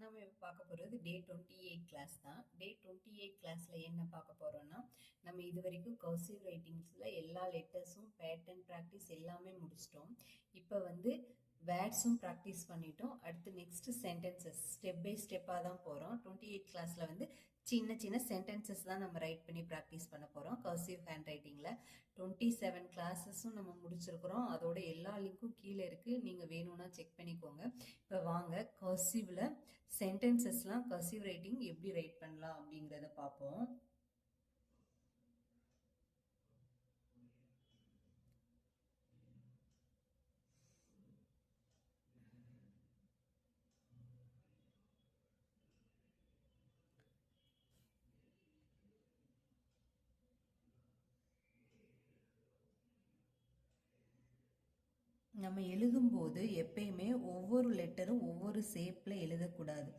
நம்ம இப்போ பார்க்க போகிறது டே 28 கிளாஸ் தான். டே 28 கிளாஸில் என்ன பார்க்க போகிறோன்னா, நம்ம இது வரைக்கும் கர்சிவ் ரைட்டிங்ஸில் எல்லா லெட்டர்ஸும் பேட்டர்ன் ப்ராக்டிஸ் எல்லாமே முடிச்சிட்டோம். இப்போ வந்து வேர்ட்ஸும் ப்ராக்டிஸ் பண்ணிட்டோம். அடுத்து நெக்ஸ்ட் சென்டென்சஸ் ஸ்டெப் பை ஸ்டெப்பாக தான் போகிறோம். 28 கிளாஸில் வந்து சின்ன சின்ன சென்டென்சஸ் தான் நம்ம ரைட் பண்ணி ப்ராக்டிஸ் பண்ண போகிறோம் கர்சிவ் ஹேண்ட் ரைட்டிங்கில். 27 கிளாஸஸும் நம்ம முடிச்சிருக்கிறோம். அதோட எல்லா லிங்க்கும் கீழே இருக்குது, நீங்கள் வேணும்னா செக் பண்ணிக்கோங்க. இப்போ வாங்க கர்சிவில் சென்டென்சஸ்லாம் கர்சிவ் ரைட்டிங் எப்படி ரைட் பண்ணலாம் அப்படிங்கிறத பார்ப்போம். நம்ம எழுதும்போது எப்பயுமே ஒவ்வொரு லெட்டரும் ஒவ்வொரு ஷேப்பில் எழுதக்கூடாது.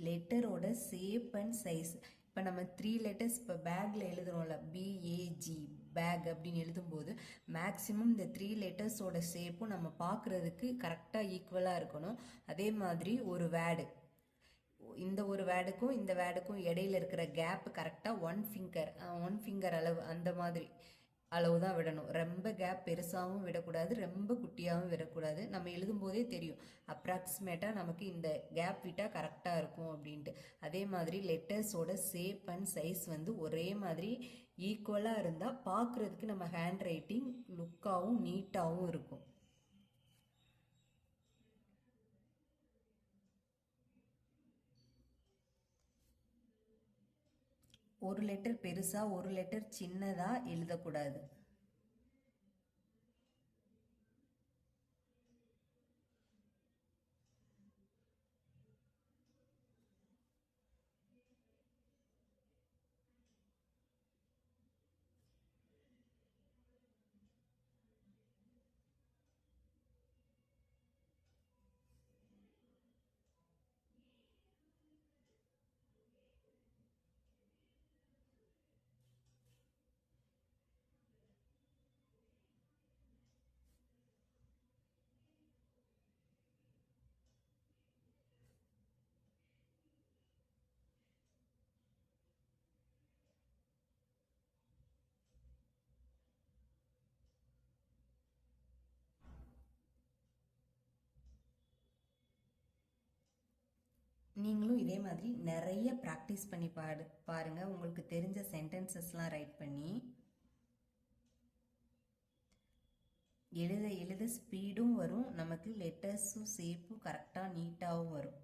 லெட்டரோட ஷேப் அண்ட் சைஸ், இப்போ நம்ம 3 லெட்டர்ஸ் இப்போ பேக்கில் எழுதுறோம்ல, பிஏஜி பேக் அப்படின்னு எழுதும்போது மேக்ஸிமம் இந்த 3 லெட்டர்ஸோட ஷேப்பும் நம்ம பார்க்குறதுக்கு கரெக்டாக ஈக்குவலாக இருக்கணும். அதே மாதிரி ஒரு வேர்டு, இந்த ஒரு வேர்டுக்கும் இந்த வேர்டுக்கும் இடையில இருக்கிற கேப் கரெக்டாக ஒன் ஃபிங்கர் அளவு, அந்த மாதிரி அளவு தான் விடணும். ரொம்ப கேப் பெருசாகவும் விடக்கூடாது, ரொம்ப குட்டியாகவும் விடக்கூடாது. நம்ம எழுதும்போதே தெரியும் அப்ராக்சிமேட்டாக நமக்கு இந்த கேப் விட்டால் கரெக்டாக இருக்கும் அப்படின்ட்டு. அதே மாதிரி லெட்டர்ஸோட ஷேப் அண்ட் சைஸ் வந்து ஒரே மாதிரி ஈக்குவலாக இருந்தால் பார்க்குறதுக்கு நம்ம ஹேண்ட் ரைட்டிங் லுக்காகவும் நீட்டாகவும் இருக்கும். ஒரு லெட்டர் பெருசாக ஒரு லெட்டர் சின்னதாக எழுதக்கூடாது. நீங்களும் இதே மாதிரி நிறைய ப்ராக்டிஸ் பண்ணி பாருங்கள். உங்களுக்கு தெரிஞ்ச சென்டென்சஸ்லாம் ரைட் பண்ணி எழுத எழுத ஸ்பீடும் வரும், நமக்கு லெட்டர்ஸும் ஷேப்பும் கரெக்டாக நீட்டாகவும் வரும்.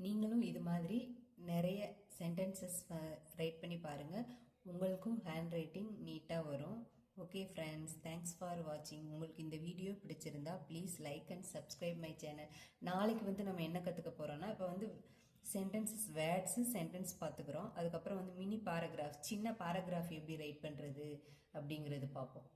நீங்களும் இது மாதிரி நிறைய சென்டென்சஸ் ரைட் பண்ணி பாருங்கள், உங்களுக்கும் ஹேண்ட் ரைட்டிங் நீட்டாக வரும். ஓகே ஃப்ரெண்ட்ஸ், தேங்க்ஸ் ஃபார் வாட்சிங். உங்களுக்கு இந்த வீடியோ பிடிச்சிருந்தா please like and subscribe my channel. நாளைக்கு வந்து நம்ம என்ன கற்றுக்க போகிறோன்னா, இப்போ வந்து சென்டென்சஸ் வேர்ட்ஸு சென்டென்ஸ் பார்த்துக்கிறோம். அதுக்கப்புறம் வந்து மினி பேராகிராஃப், சின்ன பேராகிராஃப் எப்படி ரைட் பண்ணுறது அப்படிங்கிறது பார்ப்போம்.